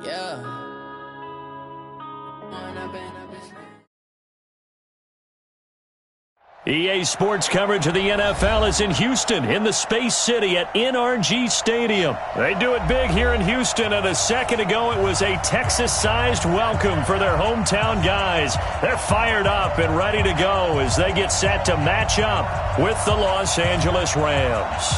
Yeah. EA Sports coverage of the NFL is in Houston, in the Space City at NRG Stadium. They do it big here in Houston, and a second ago it was a Texas-sized welcome for their hometown guys. They're fired up and ready to go as they get set to match up with the Los Angeles Rams.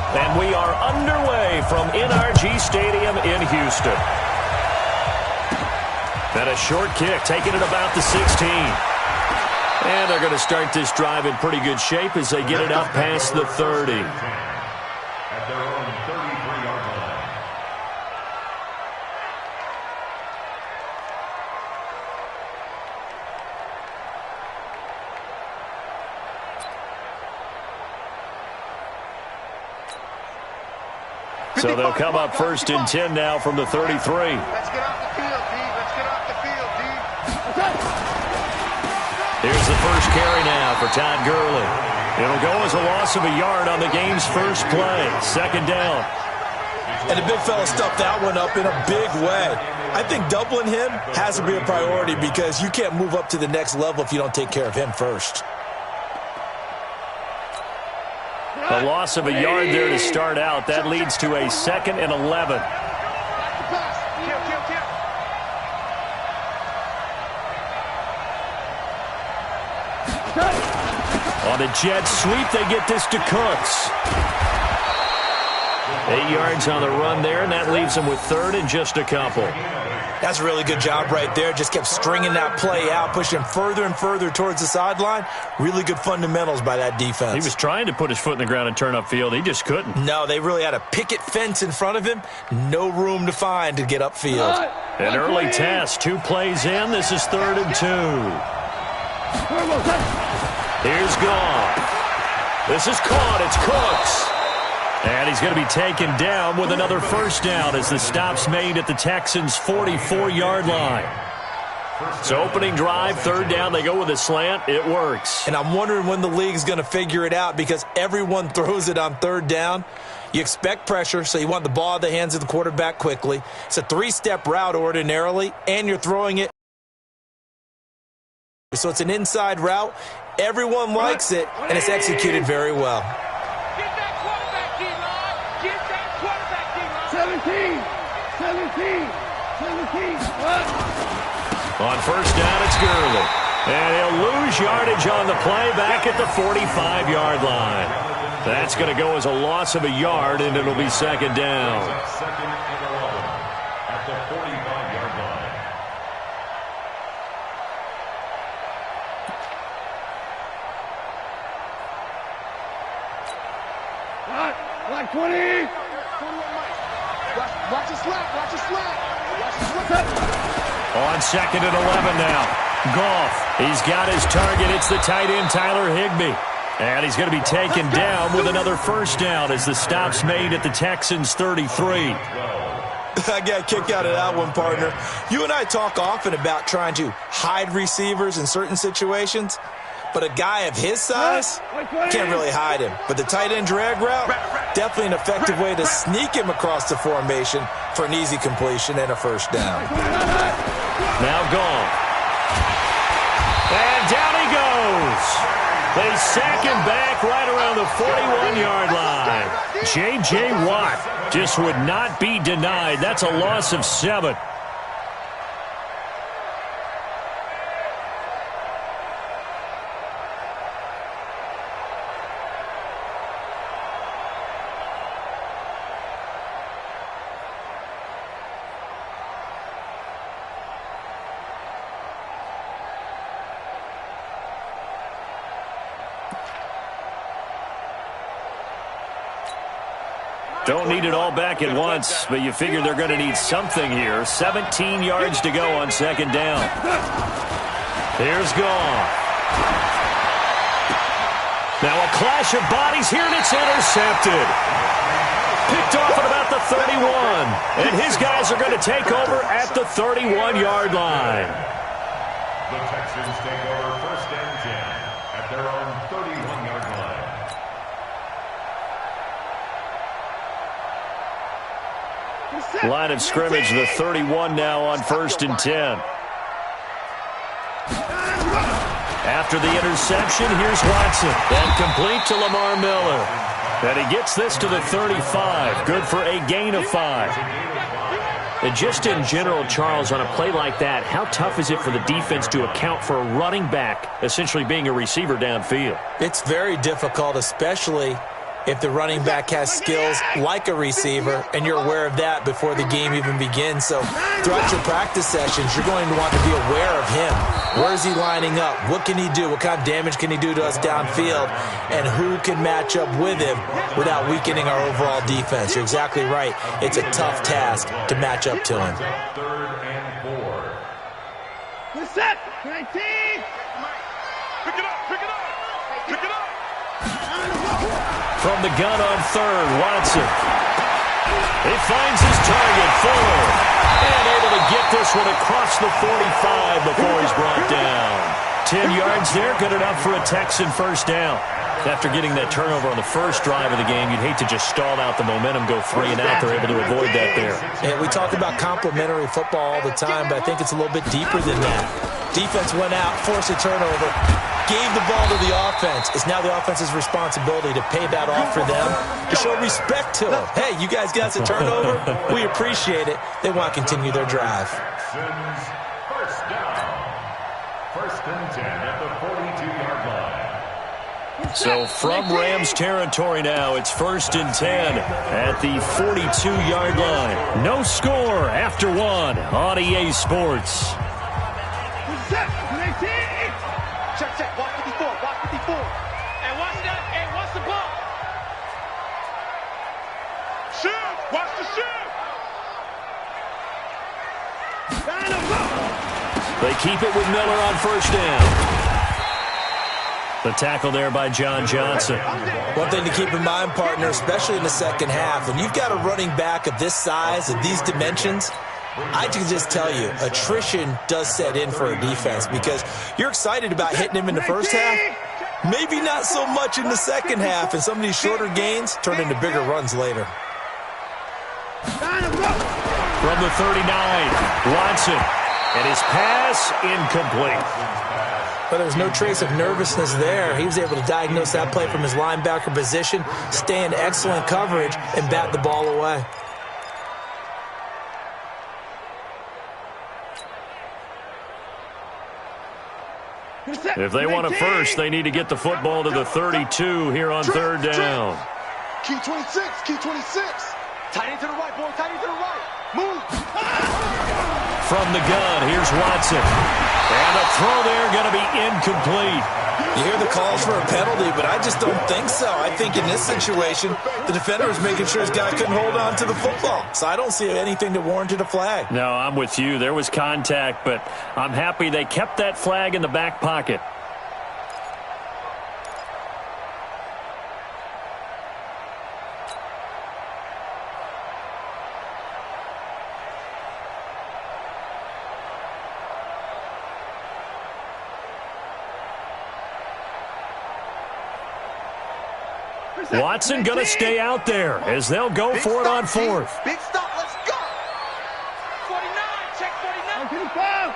And we are underway from NRG Stadium in Houston. And a short kick, taking it about the 16. And they're going to start this drive in pretty good shape as they get it up past the 30. At their own 33-yard line. So they'll come up first and 10 now from the 33. Let's get off the field, D. Let's get off the field, D. Here's the first carry now for Todd Gurley. It'll go as a loss of a yard on the game's first play. Second down. And the big fella stuffed that one up in a big way. I think doubling him has to be a priority because you can't move up to the next level if you don't take care of him first. A loss of a yard there to start out. That leads to a 2nd and 11. On a jet sweep, they get this to Cooks. 8 yards on the run there, and that leaves them with 3rd and just a couple. That's a really good job right there. Just kept stringing that play out, pushing further and further towards the sideline. Really good fundamentals by that defense. He was trying to put his foot in the ground and turn upfield. He just couldn't. No, they really had a picket fence in front of him. No room to find to get upfield. An early test. 2 plays in. This is 3rd and 2. Here's Goff. This is caught. It's Cooks. And he's going to be taken down with another first down as the stop's made at the Texans' 44-yard line. So opening drive, 3rd down, they go with a slant. It works. And I'm wondering when the league's going to figure it out because everyone throws it on 3rd down. You expect pressure, so you want the ball in the hands of the quarterback quickly. It's a 3-step route ordinarily, and you're throwing it. So it's an inside route. Everyone likes it, and it's executed very well. 17. On first down, it's Gurley. And he'll lose yardage on the play back at the 45-yard line. That's going to go as a loss of a yard, and it'll be 2nd down. 2nd and 11 at the 45-yard line. Like 20. Watch the slap. Watch the slap. On 2nd and 11 now. Goff. He's got his target. It's the tight end, Tyler Higbee. And he's going to be taken down with another first down as the stop's made at the Texans' 33. I got a kick out of that one, partner. You and I talk often about trying to hide receivers in certain situations. But a guy of his size can't really hide him. But the tight end drag route, definitely an effective way to sneak him across the formation for an easy completion and a first down. Now Goff. And down he goes. They sack him back right around the 41-yard line. J.J. Watt just would not be denied. That's a loss of 7. Don't need it all back at once, but you figure they're going to need something here. 17 yards to go on 2nd down. Here's Goff. Now a clash of bodies here, and it's intercepted. Picked off at about at the 31. And his guys are going to take over at the 31-yard line. The Texans take over 1st and 10 at their own 31-yard line. Line of scrimmage, the 31 now on 1st and 10. After the interception, here's Watson. And complete to Lamar Miller. And he gets this to the 35. Good for a gain of 5. And just in general, Charles, on a play like that, how tough is it for the defense to account for a running back essentially being a receiver downfield? It's very difficult, especially if the running back has skills like a receiver, and you're aware of that before the game even begins. So throughout your practice sessions, you're going to want to be aware of him. Where is he lining up? What can he do? What kind of damage can he do to us downfield? And who can match up with him without weakening our overall defense? You're exactly right. It's a tough task to match up to him. 3rd and 4. Set. 19. Pick it up. Pick it up. Pick it up. From the gun on 3rd, Watson. He finds his target, Fuller. And able to get this one across the 45 before he's brought down. 10 yards there, good enough for a Texan 1st down. After getting that turnover on the first drive of the game, you'd hate to just stall out the momentum, go 3 and out. They're able to avoid that there. Yeah, we talk about complementary football all the time, but I think it's a little bit deeper than that. Defense went out, forced a turnover, gave the ball to the offense. It's now the offense's responsibility to pay that off for them, to show respect to them. Hey, you guys got the turnover? We appreciate it. They want to continue their drive. Texans 1st down. 1st and 10 at the 42-yard line. So from Rams territory now, it's 1st and 10 at the 42-yard line. No score after 1 on EA Sports. Set. 19. Check. Watch 54. Watch 54. And watch that. And watch the ball. Shoot. Watch the shoot. They keep it with Miller on 1st down. The tackle there by John Johnson. One thing to keep in mind, partner, especially in the second half, when you've got a running back of this size, of these dimensions, I can just tell you, attrition does set in for a defense because you're excited about hitting him in the first half. Maybe not so much in the second half, and some of these shorter gains turn into bigger runs later. From the 39, Watson. And his pass incomplete. But there was no trace of nervousness there. He was able to diagnose that play from his linebacker position, stay in excellent coverage, and bat the ball away. If they want a first, they need to get the football to the 32 here on 3rd down. Key 26. Key 26. Tight end to the right, boy. Tight end to the right. Move. From the gun, here's Watson. And a throw there going to be incomplete. You hear the calls for a penalty, but I just don't think so. I think in this situation, the defender was making sure his guy couldn't hold on to the football. So I don't see anything that warranted a flag. No, I'm with you. There was contact, but I'm happy they kept that flag in the back pocket. Watson going to stay out there as they'll go for it on 4th. Big stop, let's go. 49, check 49. 25.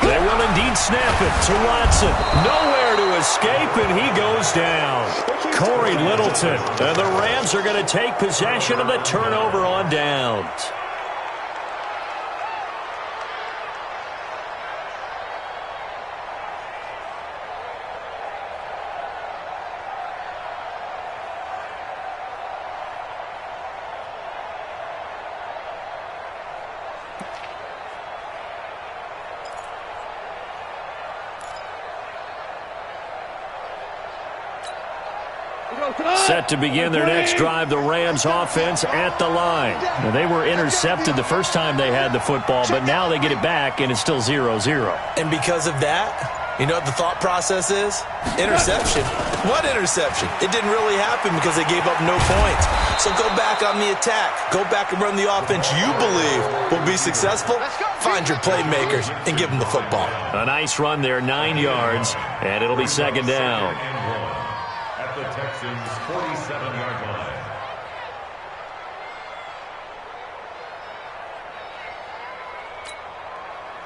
They will indeed snap it to Watson. Nowhere to escape, and he goes down. Corey Littleton. And the Rams are going to take possession of the turnover on downs. Set to begin their next drive, the Rams offense at the line. Now, they were intercepted the first time they had the football, but now they get it back, and it's still 0-0. And because of that, You know what the thought process is? Interception. What interception? It didn't really happen because they gave up no points. So go back on the attack. Go back and run the offense you believe will be successful. Find your playmakers and give them the football. A nice run there, 9 yards, and it'll be second down. At the Texans' 47-yard line.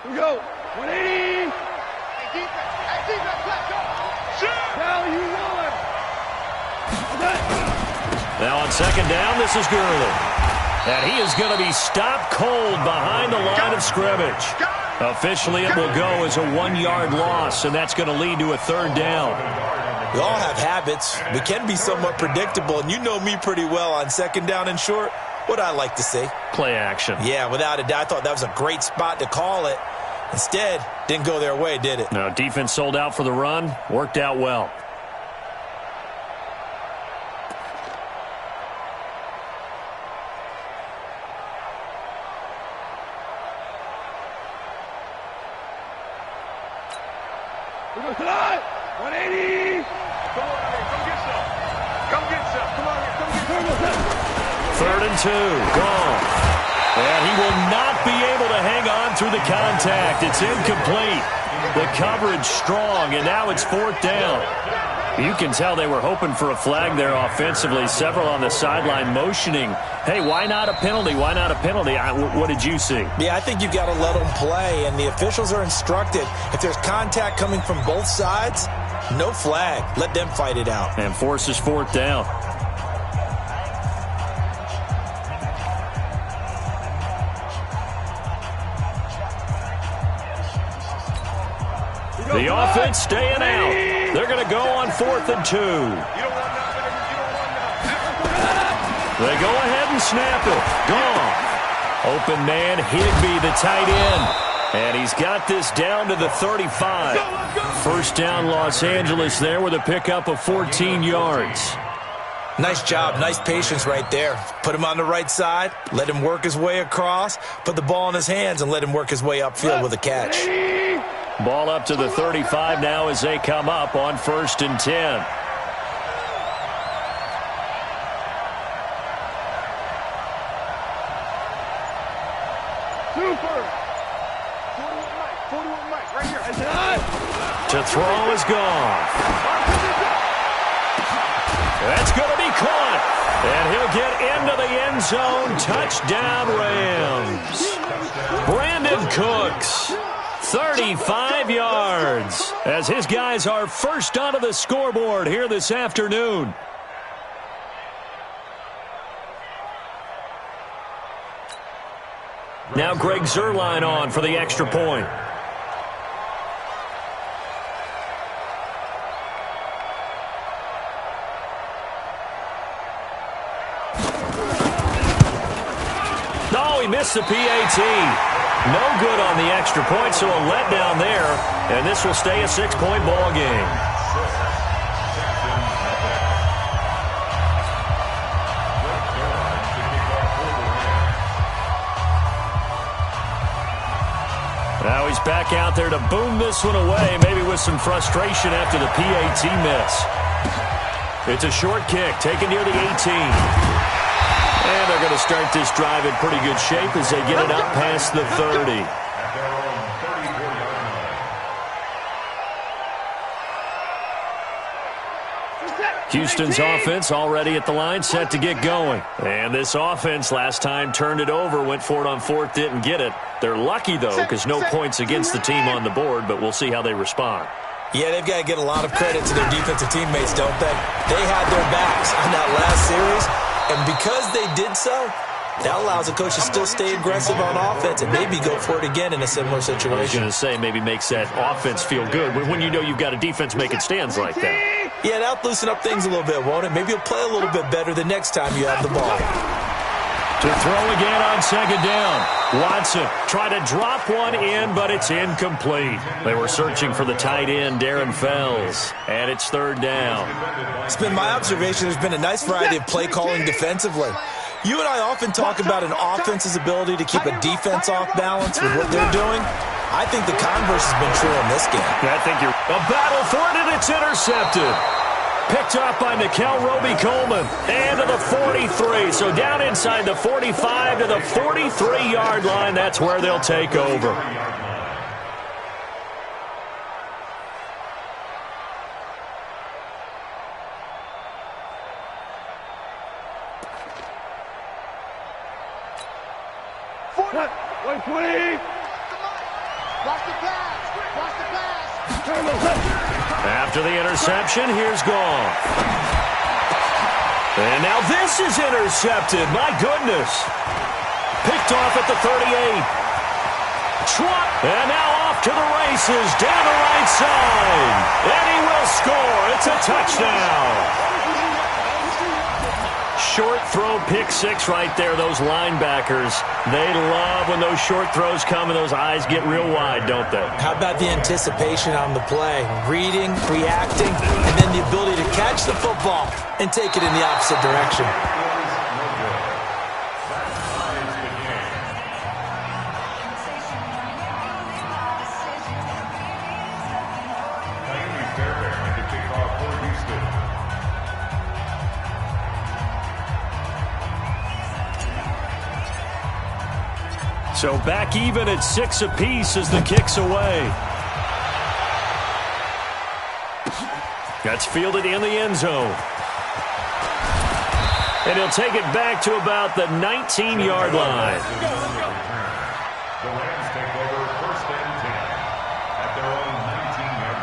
Here we go. 180. Hey, defense, let's go. Shoot. Now you know it. Now on second down, this is Gurley. And he is going to be stopped cold behind the line of scrimmage. Officially, it will go as a 1-yard loss, and that's going to lead to a third down. We all have habits. We can be somewhat predictable, and you know me pretty well on second down and short. What I like to see. Play action. Yeah, without a doubt. I thought that was a great spot to call it. Instead, didn't go their way, did it? No, defense sold out for the run. Worked out well. We go tonight. 180. Come on, come get some. Come get some. Come on, come get some. 3rd and 2. Gone. And he will not be able to hang on through the contact. It's incomplete. The coverage strong, and now it's 4th down. You can tell they were hoping for a flag there offensively. Several on the sideline motioning, hey, why not a penalty? Why not a penalty? What did you see? Yeah, I think you've got to let them play, and the officials are instructed. If there's contact coming from both sides, no flag. Let them fight it out. And forces 4th down. The offense staying out. They're going to go on 4th and 2. They go ahead and snap it. Gone. Open man, Higbee, the tight end. And he's got this down to the 35. First down, Los Angeles there with a pickup of 14 yards. Nice job. Nice patience right there. Put him on the right side. Let him work his way across. Put the ball in his hands and let him work his way upfield with a catch. Ball up to the 35 now as they come up on 1st and 10. Super. 41 Mike, right here. To throw is gone. That's going to be caught. And he'll get into the end zone. Touchdown, Rams. Brandon Cooks. 35 yards as his guys are first onto the scoreboard here this afternoon. Now Greg Zuerlein on for the extra point. Oh, he missed the PAT. No good on the extra point, so a letdown there. And this will stay a 6-point ball game. Now he's back out there to boom this one away, maybe with some frustration after the PAT miss. It's a short kick, taken near the 18. And they're going to start this drive in pretty good shape as they get it up past the 30. Houston's offense already at the line, set to get going. And this offense last time turned it over, went for it on 4th, didn't get it. They're lucky, though, because no points against the team on the board, but we'll see how they respond. Yeah, they've got to get a lot of credit to their defensive teammates, don't they? They had their backs on that last series. And because they did so, that allows the coach to still stay aggressive on offense and maybe go for it again in a similar situation. I was going to say maybe makes that offense feel good when you know you've got a defense making stands like that. Yeah, that'll loosen up things a little bit, won't it? Maybe you'll play a little bit better the next time you have the ball. To throw again on second down. Watson tried to drop one in, but it's incomplete. They were searching for the tight end, Darren Fells, and it's 3rd down. It's been my observation there's been a nice variety of play calling defensively. You and I often talk about an offense's ability to keep a defense off balance with what they're doing. I think the converse has been true in this game. I think you're a battle for it, and it's intercepted. Picked up by Nikel Roby-Coleman. And to the 43. So down inside the 45 to the 43-yard line. That's where they'll take over. After the interception, here's Goff. And now this is intercepted. My goodness. Picked off at the 38. And now off to the races down the right side. And he will score. It's a touchdown. Short throw, pick six right there. Those linebackers, they love when those short throws come and those eyes get real wide, don't they? How about the anticipation on the play? Reading, reacting, and then the ability to catch the football and take it in the opposite direction. So back even at 6 apiece as the kick's away. That's fielded in the end zone. And he'll take it back to about the 19-yard line. The Rams take over first and 10 at their own 19-yard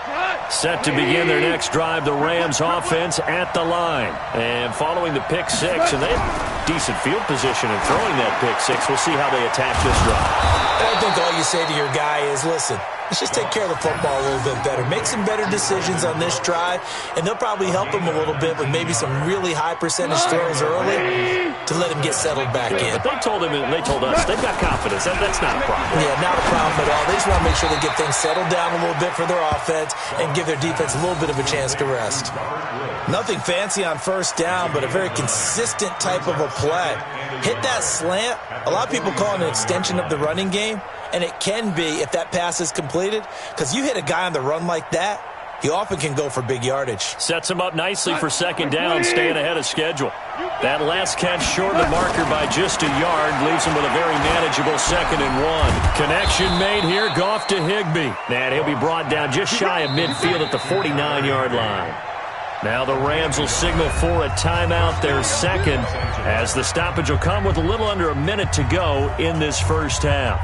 line. Set to begin their next drive, the Rams offense at the line. And following the pick six, and they have decent field position in throwing that pick six. We'll see how they attack this drive. I think all you say to your guy is, listen, let's just take care of the football a little bit better. Make some better decisions on this drive, and they'll probably help him a little bit with maybe some really high percentage throws early to let him get settled back in. But they told us they've got confidence. That's not a problem. Yeah, not a problem at all. They just want to make sure they get things settled down a little bit for their offense and give their defense a little bit of a chance to rest. Nothing fancy on first down, but a very consistent type of a play. Hit that slant. A lot of people call it an extension of the running game, and it can be if that pass is completed, because you hit a guy on the run like that, he often can go for big yardage. Sets him up nicely for second down, staying ahead of schedule. That last catch short of the marker by just a yard leaves him with a very manageable 2nd and 1. Connection made here, Goff to Higbee. And he'll be brought down just shy of midfield at the 49-yard line. Now the Rams will signal for a timeout, their second, as the stoppage will come with a little under a minute to go in this first half.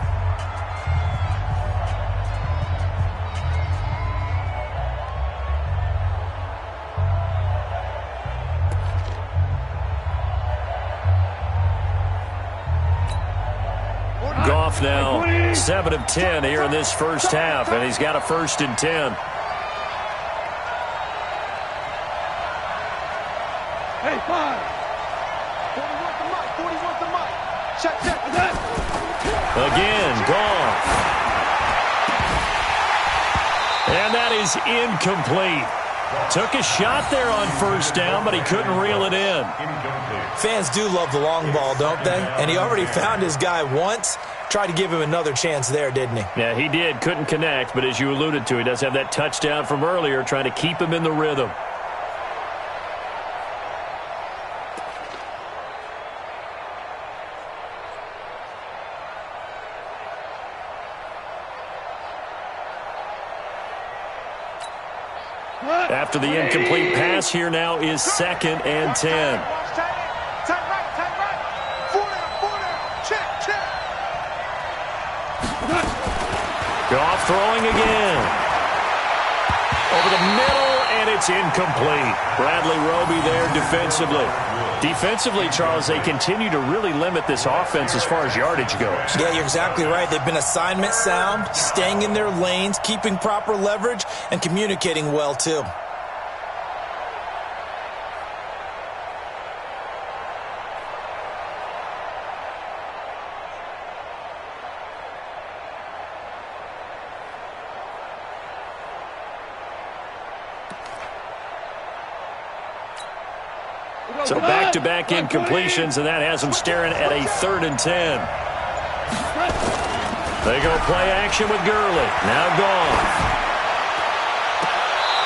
Goff now 7 of 10 here in this first half, and he's got a 1st and 10. Hey, 5. 41 to Mike. 41 to Mike. Check. Again, Goff. And that is incomplete. Took a shot there on first down, but he couldn't reel it in. Fans do love the long ball, don't they? And he already found his guy once. Tried to give him another chance there, didn't he? Yeah, he did. Couldn't connect, but as you alluded to, he does have that touchdown from earlier, trying to keep him in the rhythm. After the incomplete pass, here now is 2nd and 10. Tight right. 4 down. Check. Goff throwing again. Over the middle, and it's incomplete. Bradley Roby there defensively. Defensively, Charles, they continue to really limit this offense as far as yardage goes. Yeah, you're exactly right. They've been assignment sound, staying in their lanes, keeping proper leverage, and communicating well, too. So back-to-back incompletions, and that has them staring at a 3rd and 10. They go play action with Gurley. Now gone.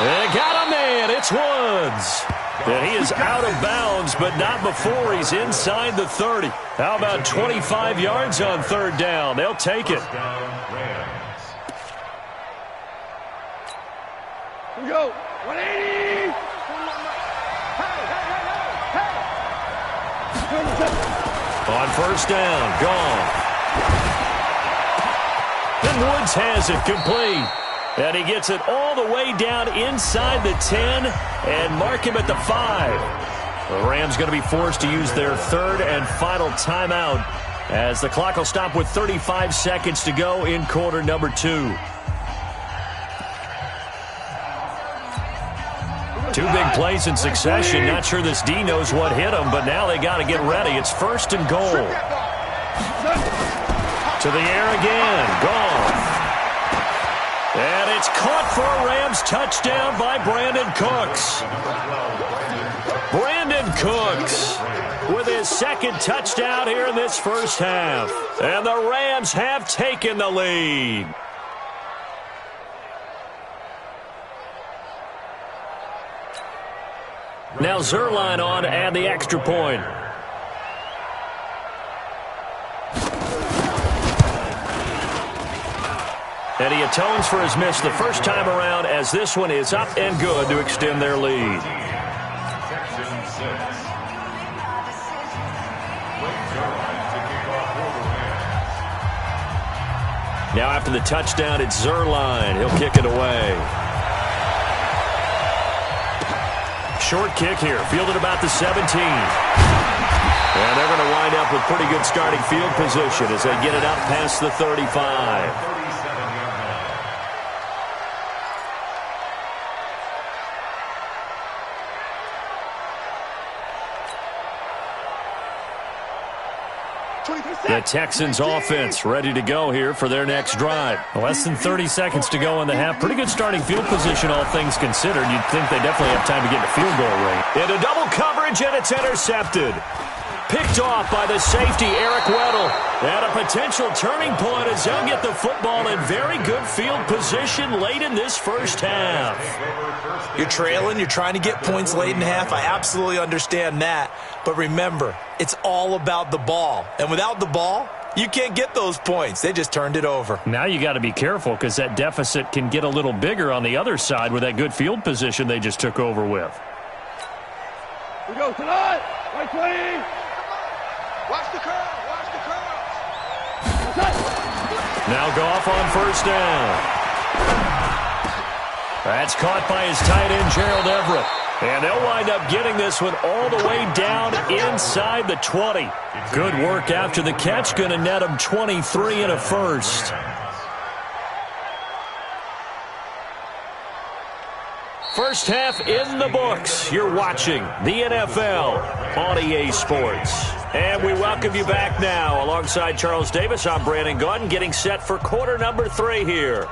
They got a man. It's Woods. And he is out of bounds, but not before he's inside the 30. How about 25 yards on third down? They'll take it. Here we go. 180. On first down, gone. And Woods has it complete. And he gets it all the way down inside the 10 and mark him at the 5. The Rams going to be forced to use their third and final timeout as the clock will stop with 35 seconds to go in quarter number 2. Two big plays in succession. Not sure this D knows what hit him, but now they got to get ready. It's first and goal. To the air again. Gone. And it's caught for a Rams touchdown by Brandon Cooks. Brandon Cooks with his second touchdown here in this first half. And the Rams have taken the lead. Now Zerline on and the extra point. And he atones for his miss the first time around as this one is up and good to extend their lead. Now after the touchdown, it's Zerline. He'll kick it away. Short kick here, fielded about the 17. And they're going to wind up with pretty good starting field position as they get it up past the 35. The Texans offense ready to go here for their next drive. Less than 30 seconds to go in the half. Pretty good starting field position, all things considered. You'd think they definitely have time to get to field goal range. Into double coverage, and it's intercepted. Picked off by the safety, Eric Weddle. And a potential turning point as they'll get the football in very good field position late in this first half. You're trailing, you're trying to get points late in half. I absolutely understand that. But remember, it's all about the ball. And without the ball, you can't get those points. They just turned it over. Now you got to be careful because that deficit can get a little bigger on the other side with that good field position they just took over with. We go tonight. Right play. Watch the curve. Watch the curve. Now Goff on first down. That's caught by his tight end, Gerald Everett. And they'll wind up getting this one all the way down inside the 20. Good work after the catch. Going to net him 23 and a first. First half in the books. You're watching the NFL on EA Sports. And we welcome you back now. Alongside Charles Davis, I'm Brandon Gaudin, getting set for quarter number 3 here.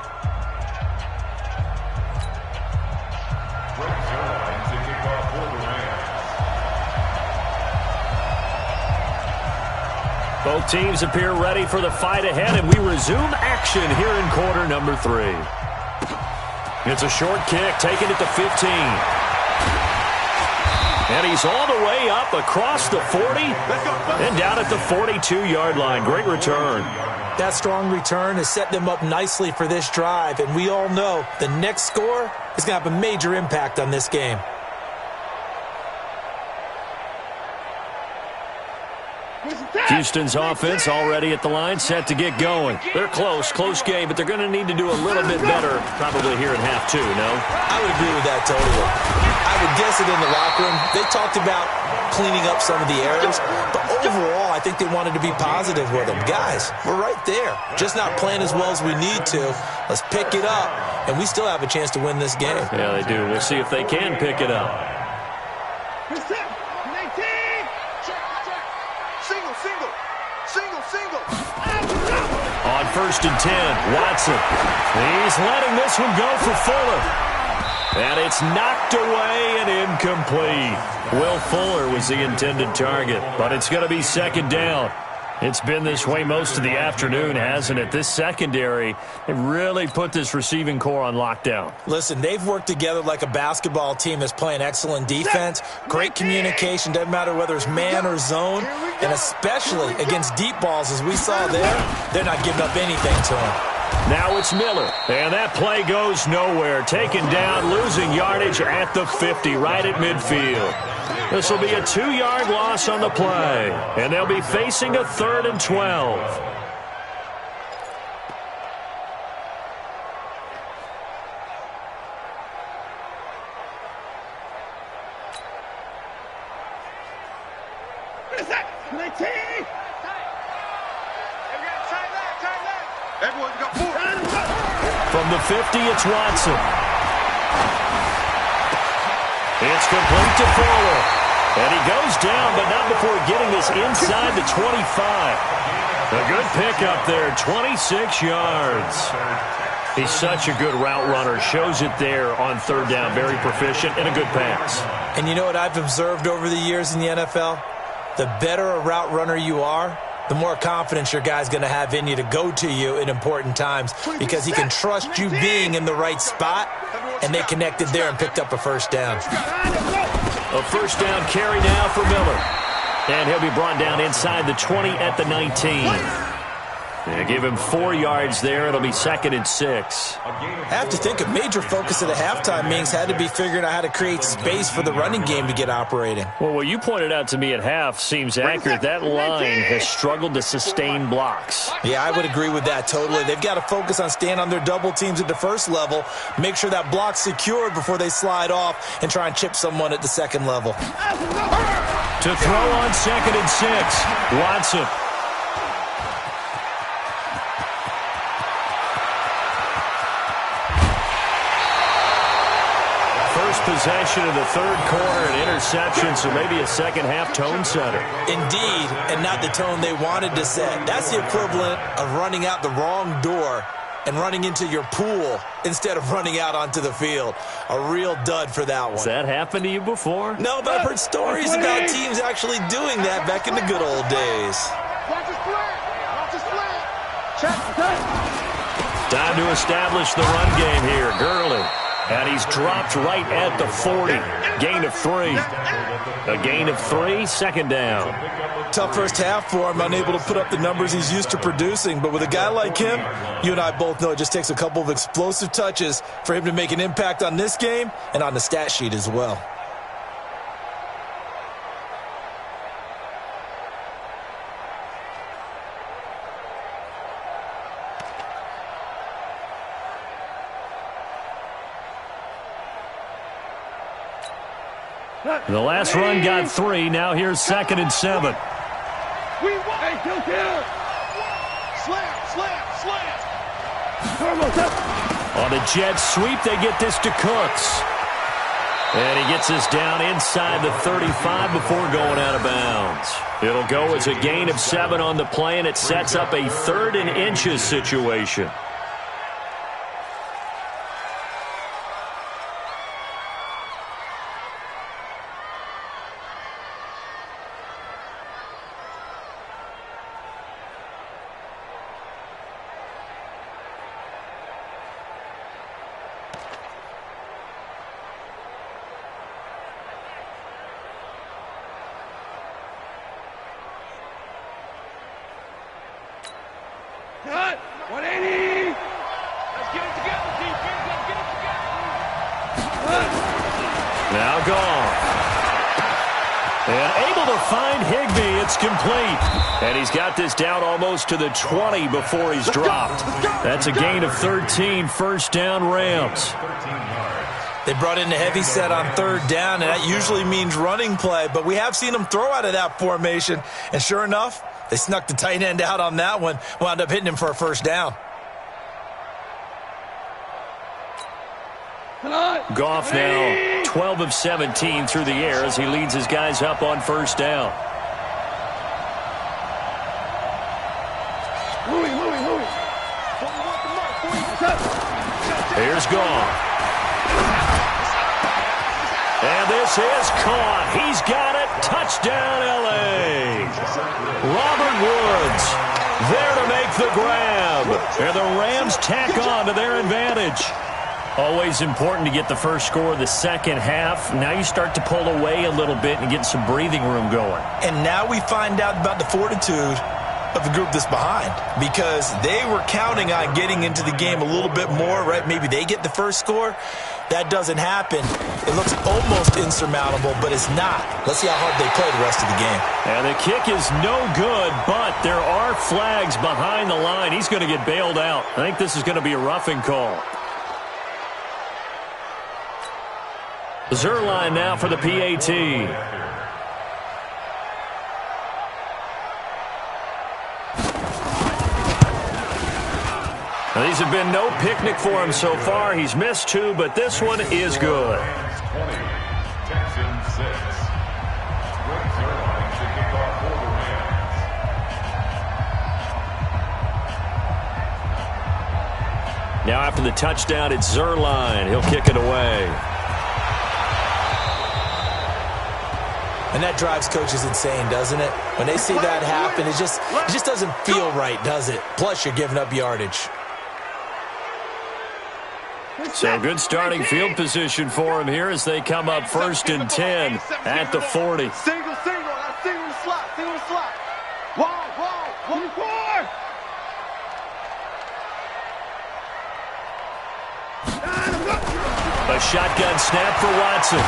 Both teams appear ready for the fight ahead, and we resume action here in quarter number 3. It's a short kick, taking it to 15. And he's all the way up across the 40 and down at the 42-yard line. Great return. That strong return has set them up nicely for this drive, and we all know the next score is going to have a major impact on this game. Houston's offense already at the line, set to get going. They're close game, but they're going to need to do a little bit better probably here in half 2, no? I would agree with that totally. I would guess it in the locker room. They talked about cleaning up some of the errors, but overall, I think they wanted to be positive with them. Guys, we're right there. Just not playing as well as we need to. Let's pick it up, and we still have a chance to win this game. Yeah, they do. We'll see if they can pick it up. On first and 10, Watson. He's letting this one go for Fuller. And it's knocked away and incomplete. Will Fuller was the intended target, but it's going to be second down. It's been this way most of the afternoon, hasn't it? This secondary, they really put this receiving core on lockdown. Listen, they've worked together like a basketball team that's playing excellent defense, great communication, doesn't matter whether it's man or zone, and especially against deep balls as we saw there, they're not giving up anything to them. Now it's Miller, and that play goes nowhere. Taken down, losing yardage at the 50, right at midfield. This will be a 2-yard loss on the play, and they'll be facing a 3rd and 12. From the 50, it's Watson. It's complete to Fuller. And he goes down, but not before getting this inside the 25. A good pickup there, 26 yards. He's such a good route runner. Shows it there on 3rd down. Very proficient and a good pass. And you know what I've observed over the years in the NFL? The better a route runner you are, the more confidence your guy's going to have in you to go to you in important times because he can trust you being in the right spot, and they connected there and picked up a 1st down. A 1st down carry now for Miller. And he'll be brought down inside the 20 at the 19. They give him 4 yards there. It'll be 2nd and 6. I have to think a major focus of the halftime meetings had to be figuring out how to create space for the running game to get operating. Well, what you pointed out to me at half seems accurate. That line has struggled to sustain blocks. Yeah, I would agree with that totally. They've got to focus on staying on their double teams at the 1st level, make sure that block's secured before they slide off and try and chip someone at the 2nd level. To throw on 2nd and 6, Watson. Possession of the 3rd quarter, an interception, so maybe a second-half tone setter. Indeed, and not the tone they wanted to set. That's the equivalent of running out the wrong door and running into your pool instead of running out onto the field. A real dud for that one. Has that happened to you before? No, but I've heard stories about teams actually doing that back in the good old days. Time to establish the run game here. Gurley. And he's dropped right at the 40. Gain of 3. A gain of 3, 2nd down. Tough 1st half for him, unable to put up the numbers he's used to producing. But with a guy like him, you and I both know it just takes a couple of explosive touches for him to make an impact on this game and on the stat sheet as well. The last run got 3. Now here's 2nd and 7. On a jet sweep, they get this to Cooks. And he gets us down inside the 35 before going out of bounds. It'll go as a gain of 7 on the play, and it sets up a 3rd and inches situation. Now gone. And able to find Higbee. It's complete. And he's got this down almost to the 20 before he's dropped. That's a gain of 13. 1st down, Rams. They brought in a heavy set on 3rd down, and that usually means running play. But we have seen them throw out of that formation. And sure enough, they snuck the tight end out on that one. Wound up hitting him for a 1st down. Goff now 12 of 17 through the air as he leads his guys up on 1st down. Here's Goff. And this is caught. He's got it. Touchdown, L.A. Robert Woods there to make the grab. And the Rams tack on to their advantage. Always important to get the first score of the second half. Now you start to pull away a little bit and get some breathing room going. And now we find out about the fortitude of the group that's behind, because they were counting on getting into the game a little bit more, right? Maybe they get the first score. That doesn't happen. It looks almost insurmountable, but it's not. Let's see how hard they play the rest of the game. And the kick is no good, but there are flags behind the line. He's going to get bailed out. I think this is going to be a roughing call. Zerline now for the PAT. Now, these have been no picnic for him so far. He's missed 2, but this one is good. 20, Texans 6. Rick Zerline to kick off for the Rams. Now after the touchdown, it's Zerline. He'll kick it away. And that drives coaches insane, doesn't it? When they see that happen, it just doesn't feel right, does it? Plus, you're giving up yardage. So good starting field position for him here as they come up 1st and 10 at the 40. Single, single the slot. Wall, 1-4. A shotgun snap for Watson.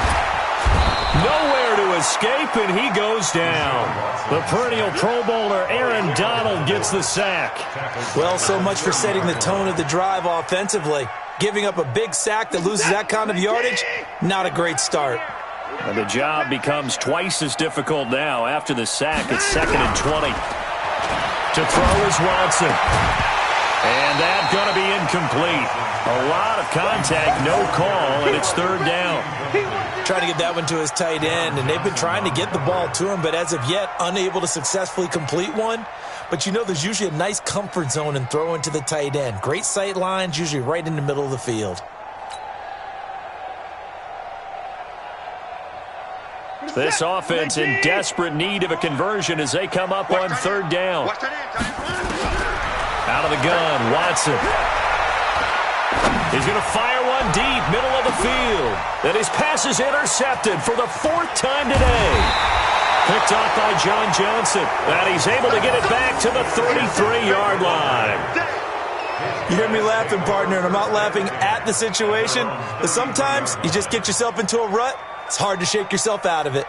Nowhere to escape, and he goes down. The perennial Pro Bowler Aaron Donald gets the sack. Well, so much for setting the tone of the drive offensively. Giving up a big sack that loses that kind of yardage, not a great start. And the job becomes twice as difficult now. After the sack, it's 2nd and 20. To throw is Watson. And that's going to be incomplete. A lot of contact, no call, and it's 3rd down. Trying to get that one to his tight end, and they've been trying to get the ball to him, but as of yet, unable to successfully complete one. But you know there's usually a nice comfort zone in throwing to the tight end. Great sight lines, usually right in the middle of the field. This offense in desperate need of a conversion as they come up on 3rd down. Out of the gun, Watson. He's going to fire one deep, middle of the field. And his pass is intercepted for the 4th time today. Picked off by John Johnson. And he's able to get it back to the 33-yard line. You hear me laughing, partner, and I'm not laughing at the situation. But sometimes you just get yourself into a rut. It's hard to shake yourself out of it.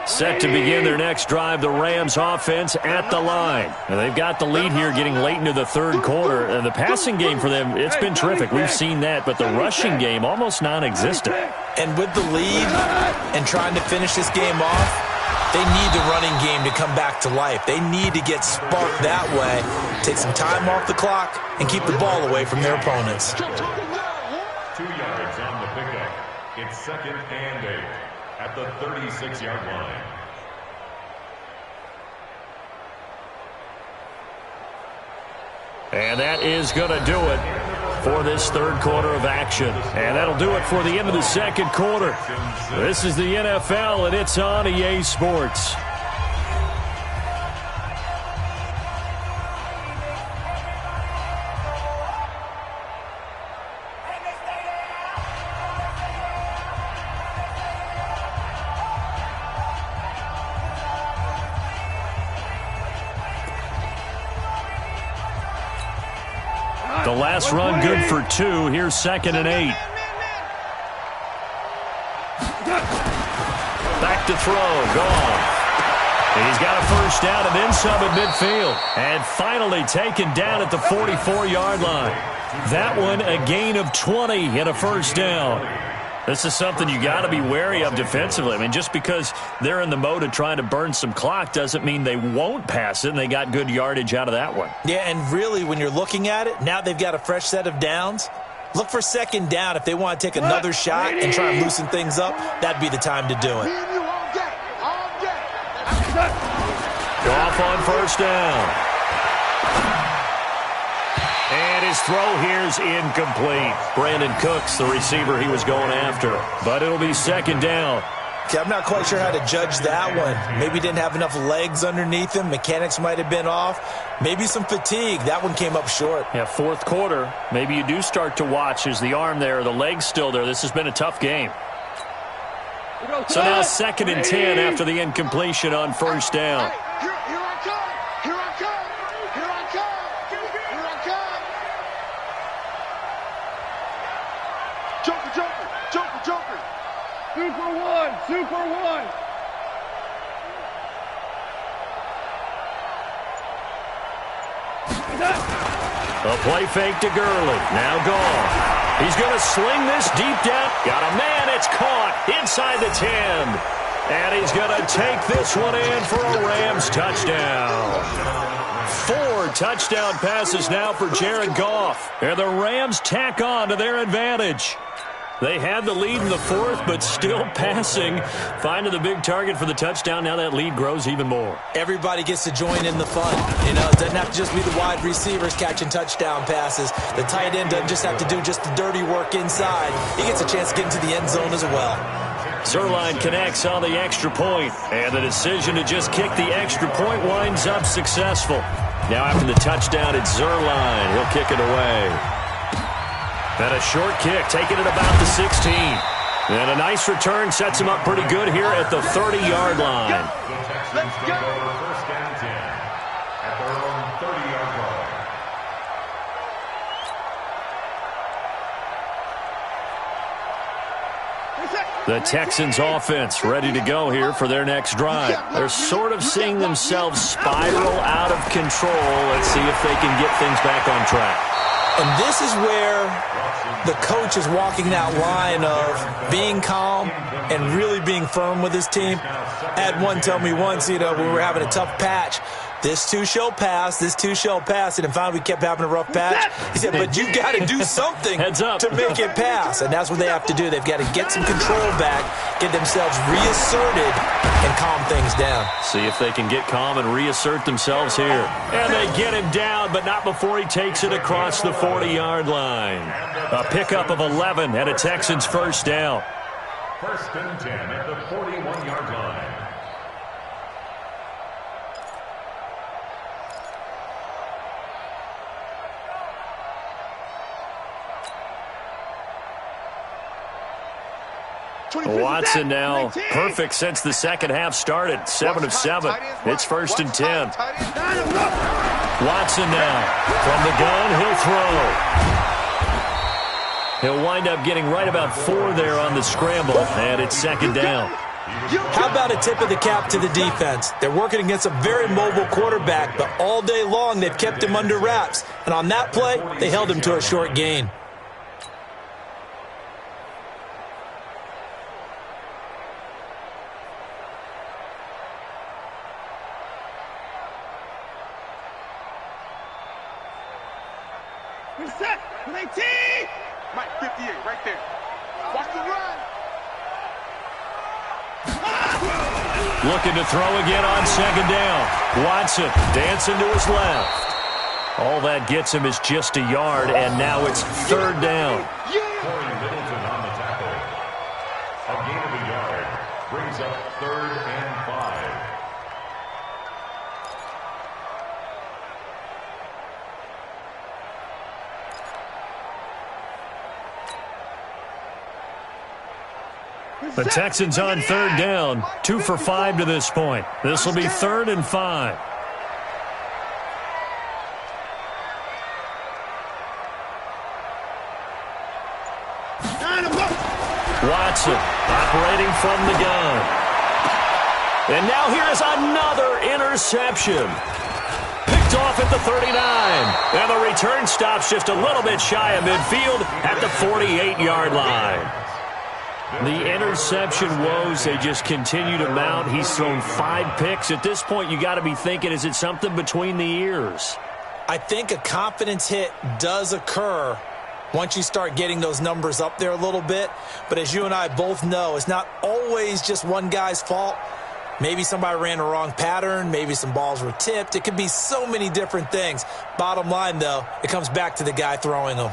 Set to begin their next drive, the Rams offense at the line. And they've got the lead here getting late into the 3rd quarter. And the passing game for them, it's been terrific. We've seen that, but the rushing game almost non-existent. And with the lead and trying to finish this game off, they need the running game to come back to life. They need to get sparked that way, take some time off the clock, and keep the ball away from their opponents. 2 yards on the pickup. It's 2nd and 8 at the 36-yard line. And that is going to do it for this 3rd quarter of action. And that'll do it for the end of the 2nd quarter. This is the NFL, and it's on EA Sports. The last run good for 2. Here's 2nd and 8. Back to throw. Gone. And he's got a 1st down and then some at midfield. And finally taken down at the 44-yard line. That one a gain of 20 and a 1st down. This is something you got to be wary of defensively. I mean, just because they're in the mode of trying to burn some clock doesn't mean they won't pass it, and they got good yardage out of that one. Yeah, and really, when you're looking at it, now they've got a fresh set of downs. Look for 2nd down if they want to take another shot and try and loosen things up. That'd be the time to do it. Off on 1st down. And his throw here's incomplete. Brandon Cooks, the receiver he was going after. But it'll be second down. Okay, I'm not quite sure how to judge that one. Maybe didn't have enough legs underneath him. Mechanics might have been off. Maybe some fatigue. That one came up short. Yeah, fourth quarter. Maybe you do start to watch. Is the arm there, the leg's still there? This has been a tough game. So now second and 10 after the incompletion on first down. Here I come! Here I come! Here I come! Here I come! Joker, Joker! Joker, Joker! Super one! Super one! A play fake to Gurley. Now gone. He's going to sling this deep down. Got a man. It's caught inside the 10. And he's going to take this one in for a Rams touchdown. 4 touchdown passes now for Jared Goff. And the Rams tack on to their advantage. They had the lead in the fourth, but still passing. Finding the big target for the touchdown. Now that lead grows even more. Everybody gets to join in the fun. You know, it doesn't have to just be the wide receivers catching touchdown passes. The tight end doesn't just have to do just the dirty work inside. He gets a chance to get into the end zone as well. Zerline connects on the extra point, and the decision to just kick the extra point winds up successful. Now after the touchdown, it's Zerline. He'll kick it away. And a short kick, taking it about the 16. And a nice return sets him up pretty good here at the 30-yard line. The Texans take over first down 10 at their own 30-yard line. The Texans offense ready to go here for their next drive. They're sort of seeing themselves spiral out of control. Let's see if they can get things back on track. And this is where the coach is walking that line of being calm and really being firm with his team. I had one tell me once, you know, when we were having a tough patch, this too shall pass, this too shall pass. And finally we kept having a rough patch. He said, but you got to do something to make it pass. And that's what they have to do. They've got to get some control back, get themselves reasserted, and calm things down. See if they can get calm and reassert themselves here. And they get him down, but not before he takes it across the 40-yard line. A pickup of 11 and a Texans first down. First and 10 at the 41-yard line. Watson now perfect since the second half started. 7 of 7. It's first and 10. Watson now from the gun. He'll throw. He'll wind up getting right about 4 there on the scramble, and it's second down. How about a tip of the cap to the defense? They're working against a very mobile quarterback, but all day long they've kept him under wraps. And on that play, they held him to a short gain. Mike, 58, right there. Watch the run. Looking to throw again on second down. Watson dancing to his left. All that gets him is just a yard, and now it's third down. Corey Middleton on the tackle. A gain of a yard brings up 3rd and 5. The Texans on third down, 2 for 5 to this point. This will be 3rd and 5. Watson operating from the gun. And now here's another interception. Picked off at the 39. And the return stops just a little bit shy of midfield at the 48-yard line. The interception woes, they just continue to mount. He's thrown 5 picks. At this point, you got to be thinking, is it something between the ears? I think a confidence hit does occur once you start getting those numbers up there a little bit. But as you and I both know, it's not always just one guy's fault. Maybe somebody ran a wrong pattern. Maybe some balls were tipped. It could be so many different things. Bottom line, though, it comes back to the guy throwing them.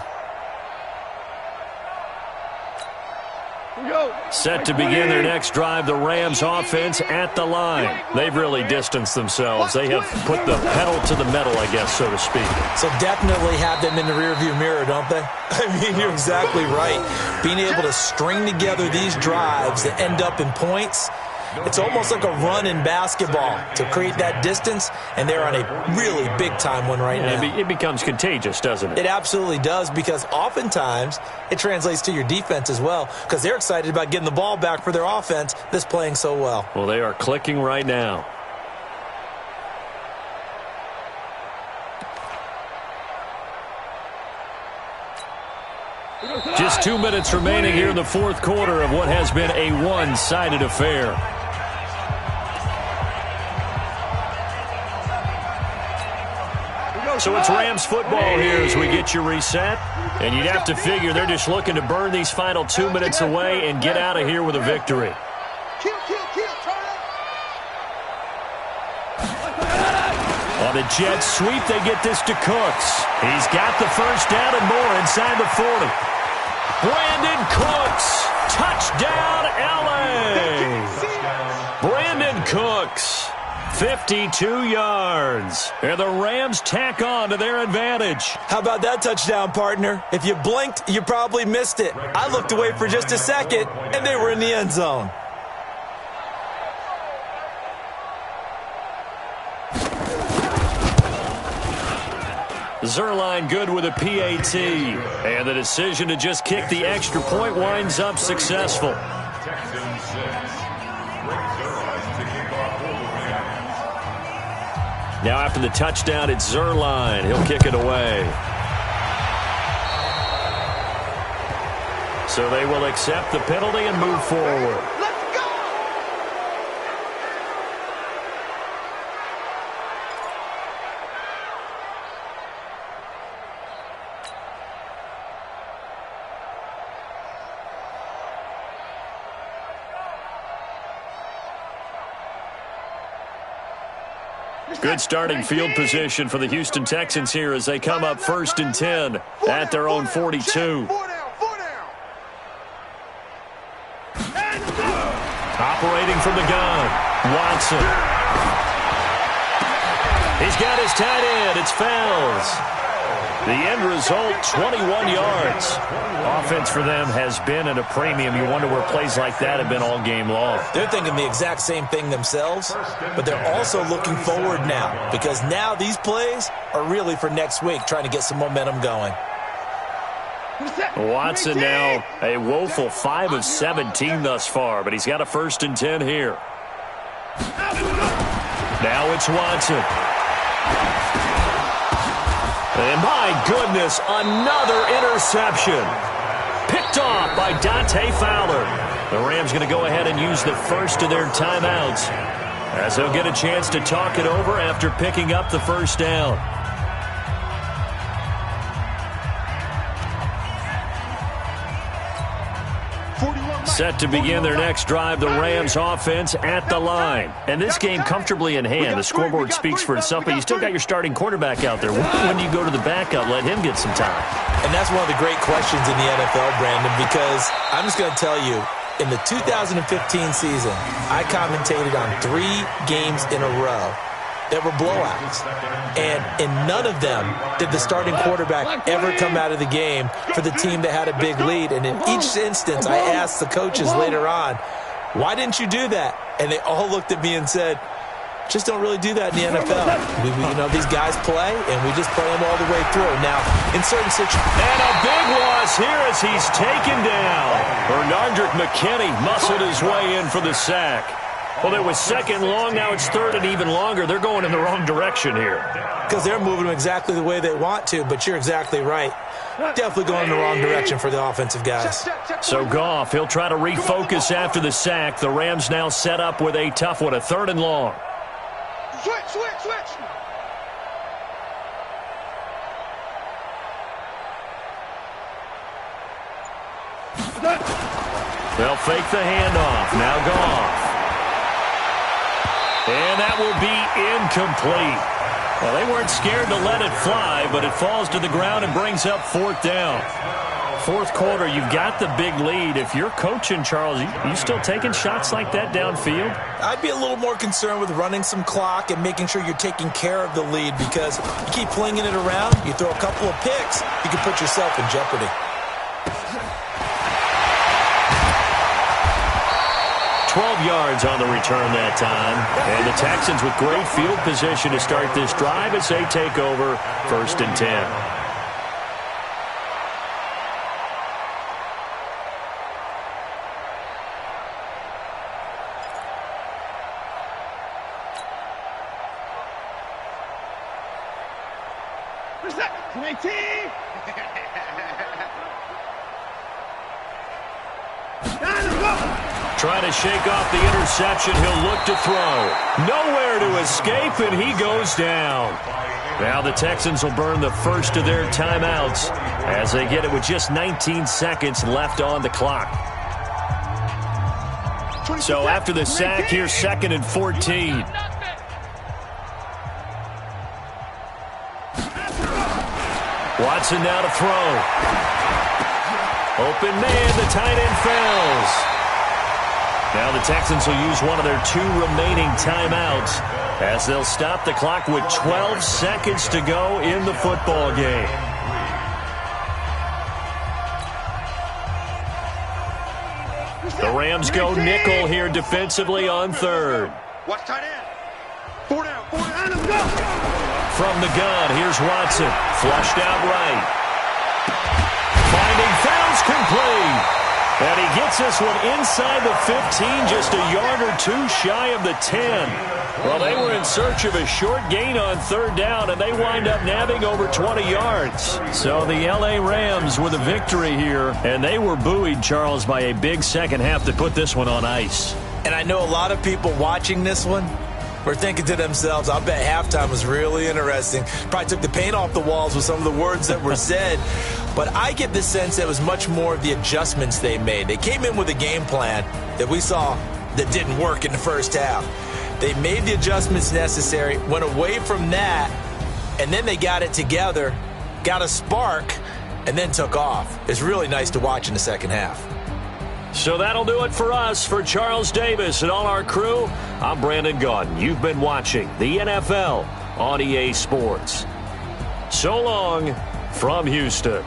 Set to begin their next drive, the Rams offense at the line. They've really distanced themselves. They have put the pedal to the metal, I guess, so to speak. So definitely have them in the rearview mirror, don't they? I mean, you're exactly right. Being able to string together these drives that end up in points, it's almost like a run in basketball to create that distance, and they're on a really big-time one right now. It becomes contagious, doesn't it? It absolutely does, because oftentimes it translates to your defense as well, because they're excited about getting the ball back for their offense that's playing so well. Well, they are clicking right now. Just 2 minutes remaining here in the fourth quarter of what has been a one-sided affair. So it's Rams football here as we get you reset. And you'd have to figure they're just looking to burn these final 2 minutes away and get out of here with a victory. On a jet sweep, they get this to Cooks. He's got the first down and more inside the 40. Brandon Cooks, touchdown LA. Brandon Cooks, 52 yards. And the Rams tack on to their advantage. How about that touchdown, partner? If you blinked, you probably missed it. I looked away for just a second, and they were in the end zone. Zerline good with a PAT. And the decision to just kick the extra point winds up successful. Texans 6. Rick Zerline to kick off for the Rams. Now after the touchdown, it's Zerline. He'll kick it away. So they will accept the penalty and move forward. Good starting field position for the Houston Texans here as they come up 1st and 10 at their own 42. Operating from the gun, Watson. He's got his tight end. It's Fells. The end result, 21 yards. Offense for them has been at a premium. You wonder where plays like that have been all game long. They're thinking the exact same thing themselves, but they're also looking forward now, because now these plays are really for next week, trying to get some momentum going. Watson now a woeful 5 of 17 thus far, but he's got a 1st and 10 here. Now it's Watson. And my goodness, another interception. Picked off by Dante Fowler. The Rams going to go ahead and use the first of their timeouts, as they'll get a chance to talk it over after picking up the first down. Set to begin their next drive, the Rams offense at the line. And this game comfortably in hand. The scoreboard speaks for itself, but you still got your starting quarterback out there. When do you go to the backup, let him get some time? And that's one of the great questions in the NFL, Brandon, because I'm just going to tell you, in the 2015 season, I commentated on 3 games in a row that were blowouts. And in none of them did the starting quarterback ever come out of the game for the team that had a big lead. And in each instance, I asked the coaches later on, why didn't you do that? And they all looked at me and said, just don't really do that in the NFL. These guys play, and we just play them all the way through. Now, in certain situations... And a big loss here as he's taken down. Bernardrick McKinney muscled his way in for the sack. Well, it was 2nd long. Now it's 3rd and even longer. They're going in the wrong direction here. Because they're moving them exactly the way they want to, but you're exactly right. Definitely going in the wrong direction for the offensive guys. So Goff, he'll try to refocus after the sack. The Rams now set up with a tough one, a 3rd and long. Switch. They'll fake the handoff. Now Goff. And that will be incomplete. Well, they weren't scared to let it fly, but it falls to the ground and brings up fourth down. Fourth quarter, you've got the big lead. If you're coaching, Charles, you still taking shots like that downfield? I'd be a little more concerned with running some clock and making sure you're taking care of the lead, because you keep flinging it around, you throw a couple of picks, you can put yourself in jeopardy. 12 yards on the return that time. And the Texans with great field position to start this drive as they take over 1st and 10. Trying to shake off the interception. He'll look to throw. Nowhere to escape, and he goes down. Now the Texans will burn the first of their timeouts as they get it with just 19 seconds left on the clock. So after the sack, here's 2nd and 14. Watson now to throw. Open man, the tight end fails. Now the Texans will use one of their 2 remaining timeouts as they'll stop the clock with 12 seconds to go in the football game. The Rams go nickel here defensively on 3rd. Watch tight end. 4 down, let's go. From the gun, here's Watson. Flushed out right. Finding fouls complete. And he gets this one inside the 15, just a yard or 2 shy of the 10. Well, they were in search of a short gain on 3rd down, and they wind up nabbing over 20 yards. So the L.A. Rams with a victory here, and they were buoyed, Charles, by a big second half to put this one on ice. And I know a lot of people watching this one were thinking to themselves, I bet halftime was really interesting. Probably took the paint off the walls with some of the words that were said. But I get the sense that it was much more of the adjustments they made. They came in with a game plan that we saw that didn't work in the first half. They made the adjustments necessary, went away from that, and then they got it together, got a spark, and then took off. It's really nice to watch in the second half. So that'll do it for us. For Charles Davis and all our crew, I'm Brandon Gaudin. You've been watching the NFL on EA Sports. So long from Houston.